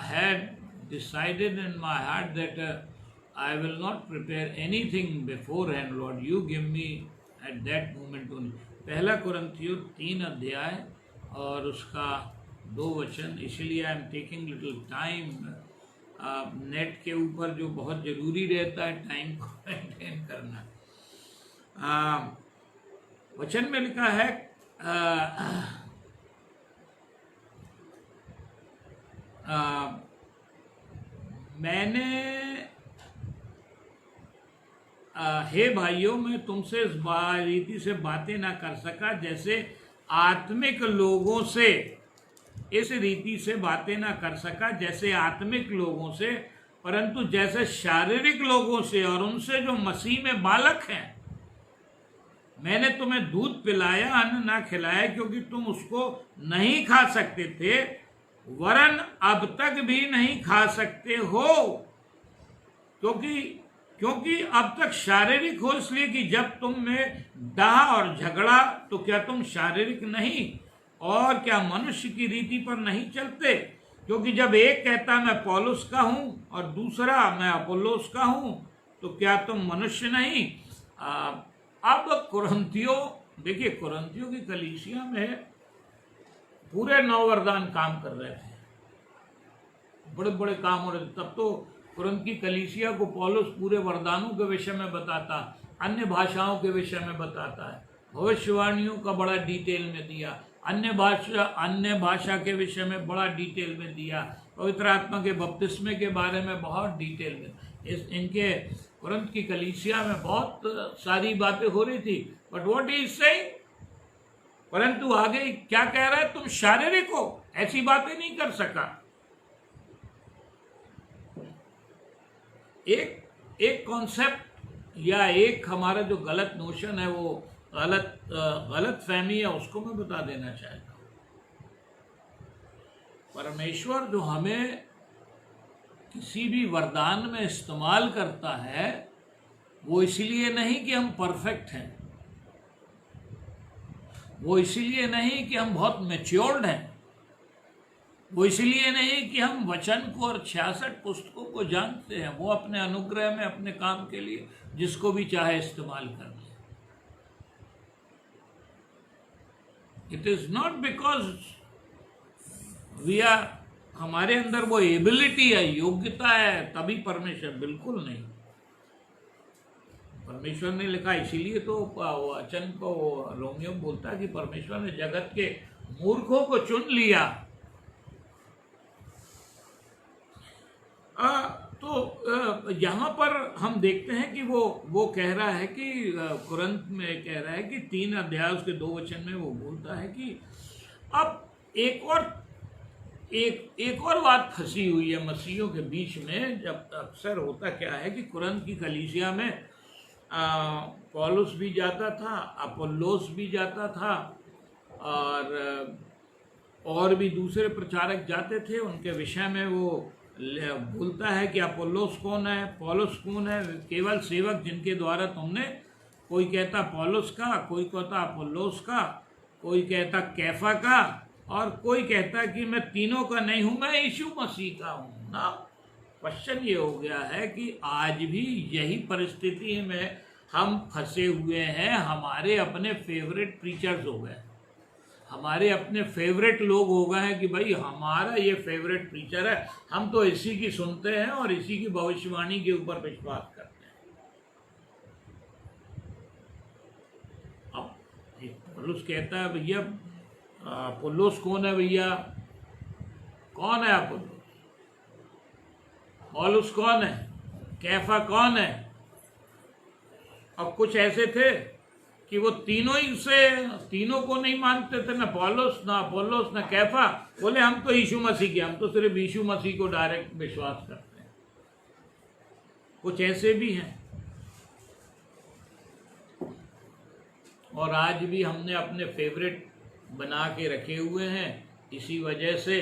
had decided in my heart that I will not prepare anything beforehand, Lord. You give me at that moment only. पहला कुरिन्थियों 3 अध्याय और उसका 2 वचन. इसलिए I am taking little time. Net के ऊपर जो बहुत ज़रूरी रहता है टाइम को मेंटेन करना. वचन में लिखा है मैंने हे भाइयों, मैं तुमसे इस रीति से बातें ना कर सका जैसे आत्मिक लोगों से, इस रीति से बातें ना कर सका जैसे आत्मिक लोगों से, परंतु जैसे शारीरिक लोगों से और उनसे जो मसीह में बालक हैं. मैंने तुम्हें दूध पिलाया, अन्न ना खिलाया, क्योंकि तुम उसको नहीं खा सकते थे, वरन अब तक भी नहीं खा सकते हो, क्योंकि अब तक शारीरिक हो, इसलिए कि जब तुम में डाह और झगड़ा, तो क्या तुम शारीरिक नहीं और क्या मनुष्य की रीति पर नहीं चलते? क्योंकि जब एक कहता मैं पौलुस का हूं और दूसरा मैं अपोल्लोस का हूं, तो क्या तुम मनुष्य नहीं? अब कुरिन्थियों, देखिए कुरिन्थियों की कलीसिया में पूरे 9 वरदान काम कर रहे थे, बड़े बड़े काम हो रहे थे. तब तो कुरिन्थ की कलीसिया को पौलुस पूरे वरदानों के विषय में बताता, अन्य भाषाओं के विषय में बताता है, भविष्यवाणियों का बड़ा डिटेल में दिया, अन्य भाषा के विषय में बड़ा डिटेल में दिया, पवित्र आत्मा के बपतिस्मे के बारे में बहुत डिटेल में. इनके कुरिन्थ की कलीसिया में बहुत सारी बातें हो रही थी. बट व्हाट इज सेइंग, परंतु आगे क्या कह रहा है? तुम शारीरिक हो, ऐसी बातें नहीं कर सका. एक एक कॉन्सेप्ट या एक हमारा जो गलत नोशन है, वो गलत फहमी है, उसको मैं बता देना चाहता हूँ। परमेश्वर जो हमें किसी भी वरदान में इस्तेमाल करता है, वो इसलिए नहीं कि हम परफेक्ट हैं, वो इसलिए नहीं कि हम बहुत मैच्योर्ड हैं, वो इसलिए नहीं कि हम वचन को और 66 पुस्तकों को जानते हैं। वो अपने अनुग्रह में अपने काम के लिए जिसको भी चाहे इस्तेमाल कर ले। It is not because we are, हमारे अंदर वो एबिलिटी है, योग्यता है, तभी परमेश्वर, बिल्कुल नहीं। परमेश्वर ने लिखा, इसीलिए तो वचन को रोमियो बोलता है कि परमेश्वर ने जगत के मूर्खों को चुन लिया। तो यहाँ पर हम देखते हैं कि वो कह रहा है कि कुरंत में कह रहा है कि 3 अध्याय उसके 2 वचन में वो बोलता है कि अब एक और बात फंसी हुई है मसीहियों के बीच में। जब अक्सर होता क्या है कि कुरंत की कलीसिया में पौलुस भी जाता था, अपोल्लोस भी जाता था, और भी दूसरे प्रचारक जाते थे। उनके विषय में वो बोलता है कि अपोल्लोस कौन है, पौलुस कौन है, केवल सेवक जिनके द्वारा तुमने, कोई कहता पौलुस का, कोई कहता अपोल्लोस का, कोई कहता कैफा का, और कोई कहता कि मैं तीनों का नहीं हूं, मैं यीशु मसीह का हूं ना। क्वेश्चन ये हो गया है कि आज भी यही परिस्थिति में हम फंसे हुए हैं। हमारे अपने फेवरेट प्रीचर्स हो गए, हमारे अपने फेवरेट लोग हो गए हैं कि भाई हमारा ये फेवरेट प्रीचर है, हम तो इसी की सुनते हैं और इसी की भविष्यवाणी के ऊपर विश्वास करते हैं। अब पौलुस कहता है, भैया अपोल्लोस कौन है, भैया कौन है अपोल्लोस, पौलुस कौन है, कैफा कौन है। अब कुछ ऐसे थे कि वो तीनों को नहीं मानते थे, ना पौलुस, ना अपोल्लोस, ना कैफा। बोले हम तो यीशु मसीह के, हम तो सिर्फ यीशु मसीह को डायरेक्ट विश्वास करते हैं। कुछ ऐसे भी हैं। और आज भी हमने अपने फेवरेट बना के रखे हुए हैं। इसी वजह से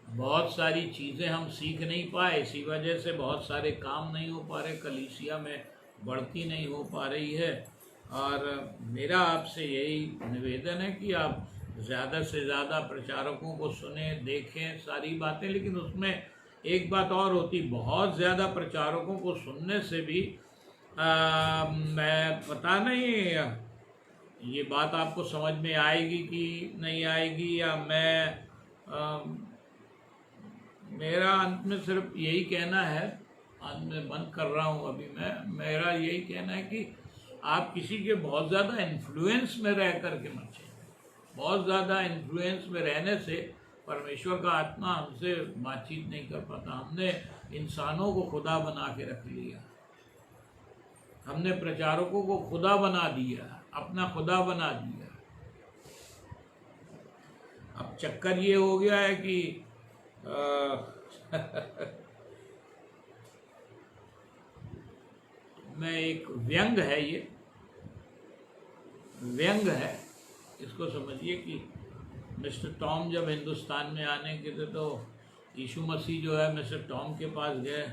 बहुत सारी चीज़ें हम सीख नहीं पाए, इसी वजह से बहुत सारे काम नहीं हो पा रहे, कलीसिया में बढ़ती नहीं हो पा रही है। और मेरा आपसे यही निवेदन है कि आप ज़्यादा से ज़्यादा प्रचारकों को सुने, देखें सारी बातें। लेकिन उसमें एक बात और होती, बहुत ज़्यादा प्रचारकों को सुनने से भी मैं पता नहीं ये बात आपको समझ में आएगी कि नहीं आएगी, या मेरा अंत में सिर्फ यही कहना है, अंत में बंद कर रहा हूँ अभी मेरा यही कहना है कि आप किसी के बहुत ज़्यादा इन्फ्लुएंस में रह करके मत चाहिए। बहुत ज़्यादा इन्फ्लुएंस में रहने से परमेश्वर का आत्मा हमसे बातचीत नहीं कर पाता। हमने इंसानों को खुदा बना के रख लिया, हमने प्रचारकों को खुदा बना दिया, अपना खुदा बना दिया। अब चक्कर ये हो गया है कि मैं एक व्यंग है, ये व्यंग है, इसको समझिए कि मिस्टर टॉम जब हिंदुस्तान में आने के थे तो यीशु मसीह जो है मिस्टर टॉम के पास गए।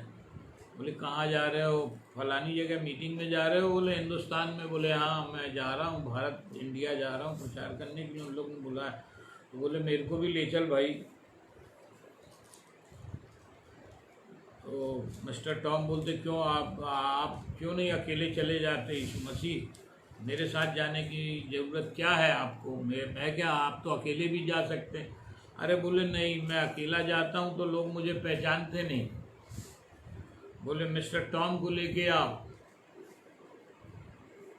बोले कहाँ जा रहे हो, फलानी जगह मीटिंग में जा रहे हो। बोले हिंदुस्तान में। बोले हाँ मैं जा रहा हूँ, भारत इंडिया जा रहा हूँ प्रचार करने के लिए, उन लोग ने बुलाया। तो बोले मेरे को भी ले चल भाई। तो मिस्टर टॉम बोलते क्यों, आप क्यों नहीं अकेले चले जाते, यीशु मसीह मेरे साथ जाने की ज़रूरत क्या है आपको, मैं क्या, आप तो अकेले भी जा सकते हैं। अरे बोले नहीं, मैं अकेला जाता हूँ तो लोग मुझे पहचानते नहीं। बोले मिस्टर टॉम को लेके आओ,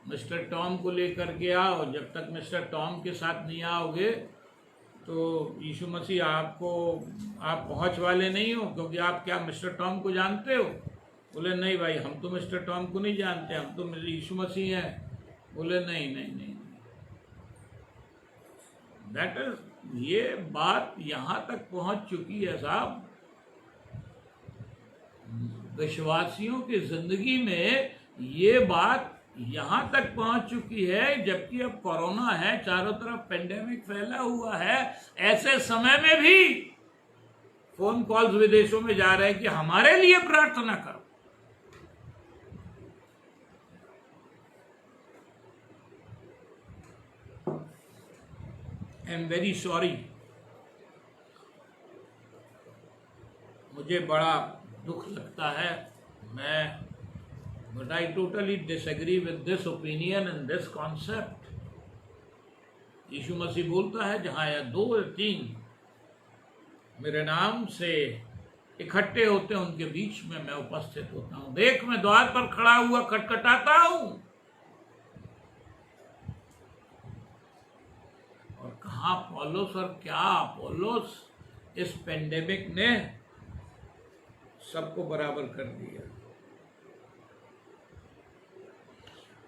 मिस्टर टॉम को लेकर के आओ। जब तक मिस्टर टॉम के साथ नहीं आओगे तो यीशु मसीह आप पहुँच वाले नहीं हो, क्योंकि आप क्या मिस्टर टॉम को जानते हो। बोले नहीं भाई, हम तो मिस्टर टॉम को नहीं जानते, हम तो यीशु मसीह हैं। बोले नहीं नहीं नहीं, दैट इज, ये बात यहाँ तक पहुँच चुकी है साहब। विश्वासियों की जिंदगी में ये बात यहां तक पहुंच चुकी है, जबकि अब कोरोना है, चारों तरफ पेंडेमिक फैला हुआ है, ऐसे समय में भी फोन कॉल्स विदेशों में जा रहे हैं कि हमारे लिए प्रार्थना करो। आई एम वेरी सॉरी, मुझे बड़ा दुख लगता है, but I totally disagree with this opinion and this concept. Yeshu Masih बोलता है जहां या 2 या 3 मेरे नाम से इकट्ठे होते हैं, उनके बीच में मैं उपस्थित होता हूं। देख, मैं द्वार पर खड़ा हुआ खटखटाता हूं। और कहा पौलुस और क्या अपोलोस, इस पेंडेमिक ने सबको बराबर कर दिया।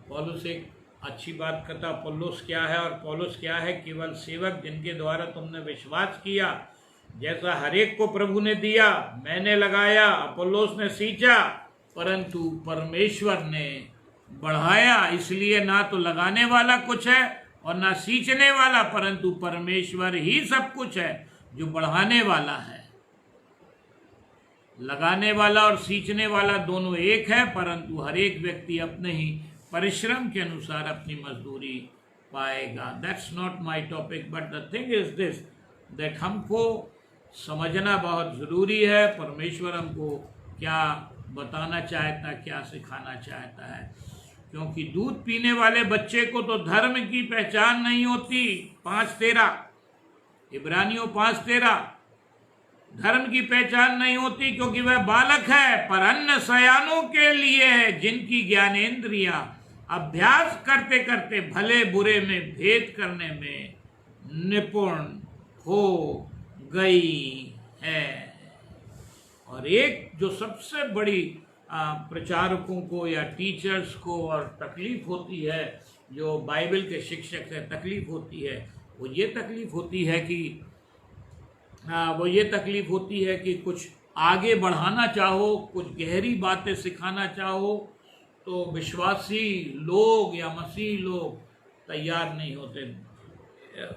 पौलुस एक अच्छी बात कहता, पौलुस क्या है और पौलुस क्या है? केवल सेवक जिनके द्वारा तुमने विश्वास किया, जैसा हरेक को प्रभु ने दिया, मैंने लगाया, अपोलोस ने सींचा, परंतु परमेश्वर ने बढ़ाया। इसलिए ना तो लगाने वाला कुछ है और ना सींचने वाला, परंतु परमेश्वर ही सब कुछ है जो बढ़ाने वाला है। लगाने वाला और सींचने वाला दोनों एक है, परंतु हर एक व्यक्ति अपने ही परिश्रम के अनुसार अपनी मजदूरी पाएगा। That's not my topic, but the thing is this, that हमको समझना बहुत ज़रूरी है परमेश्वर हमको क्या बताना चाहता, क्या सिखाना चाहता है। क्योंकि दूध पीने वाले बच्चे को तो धर्म की पहचान नहीं होती। 5:13 इब्रानियों 5:13, धर्म की पहचान नहीं होती क्योंकि वह बालक है, पर अन्न सयानों के लिए है, जिनकी ज्ञानेंद्रियां अभ्यास करते करते भले बुरे में भेद करने में निपुण हो गई है। और एक जो सबसे बड़ी प्रचारकों को या टीचर्स को और तकलीफ होती है, जो बाइबल के शिक्षक से तकलीफ होती है, वो ये तकलीफ होती है कि कुछ आगे बढ़ाना चाहो, कुछ गहरी बातें सिखाना चाहो, तो विश्वासी लोग या मसीह लोग तैयार नहीं होते।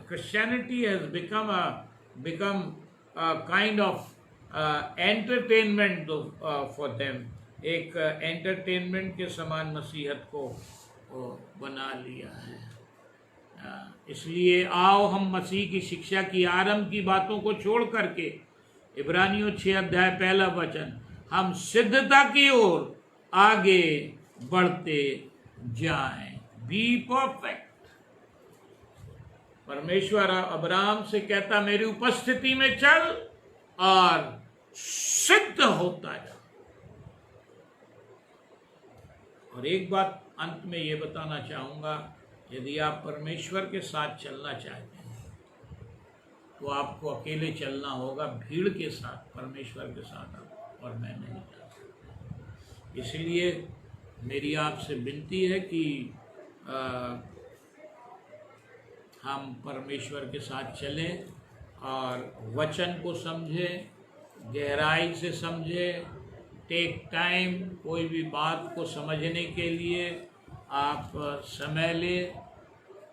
Christianity has become kind of entertainment for them. एक एंटरटेनमेंट के समान मसीहत को बना लिया है। इसलिए आओ हम मसीह की शिक्षा की आरंभ की बातों को छोड़ करके इब्रानियों 6:1 हम सिद्धता की ओर आगे बढ़ते जाएं। Be perfect. परमेश्वर अब्राहम से कहता, मेरी उपस्थिति में चल और सिद्ध होता जा। और एक बात अंत में ये बताना चाहूंगा, यदि आप परमेश्वर के साथ चलना चाहते हैं तो आपको अकेले चलना होगा, भीड़ के साथ, परमेश्वर के साथ और मैं नहीं चाहता। इसलिए मेरी आपसे विनती है कि हम परमेश्वर के साथ चलें और वचन को समझें, गहराई से समझें। टेक टाइम, कोई भी बात को समझने के लिए आप समय लें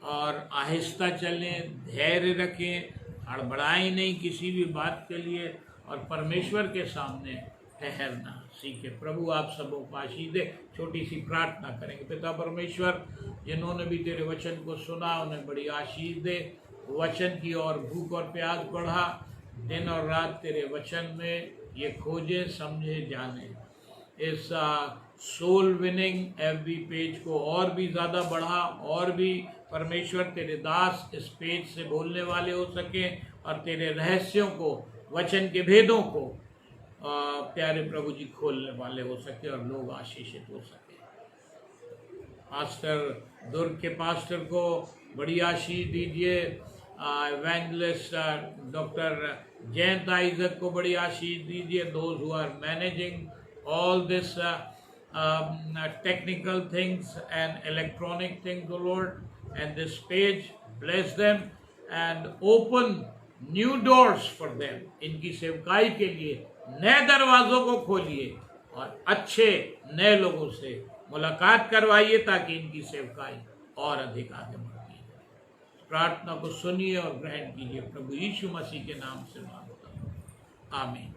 और आहिस्ता चलें, धैर्य रखें, हड़बड़ाएं नहीं किसी भी बात के लिए, और परमेश्वर के सामने ठहरना सीखे। प्रभु आप सबों को आशीष दे। छोटी सी प्रार्थना करेंगे। पिता परमेश्वर, जिन्होंने भी तेरे वचन को सुना उन्हें बड़ी आशीष दे। वचन की और भूख और प्यास बढ़ा, दिन और रात तेरे वचन में ये खोजे, समझे, जाने। इस सोल विनिंग एफबी पेज को और भी ज़्यादा बढ़ा, और भी परमेश्वर तेरे दास इस पेज से बोलने वाले हो सके और तेरे रहस्यों को, वचन के भेदों को प्यारे प्रभु जी खोलने वाले हो सके और लोग आशीषित हो सके। पास्टर दुर्ग के पास्टर को बड़ी आशीष दीजिए। इवेंजलिस्ट डॉक्टर जयंत आइजक को बड़ी आशीष दीजिए। Those who are managing all this technical things and electronic things, O Lord, and this page, bless them and open new doors for them. इनकी सेवकाई के लिए नए दरवाजों को खोलिए और अच्छे नए लोगों से मुलाकात करवाइए ताकि इनकी सेवकाई और अधिक आगे बढ़ती है। प्रार्थना को सुनिए और ग्रहण कीजिए। प्रभु यीशु मसीह के नाम से मांगता हूं, आमीन।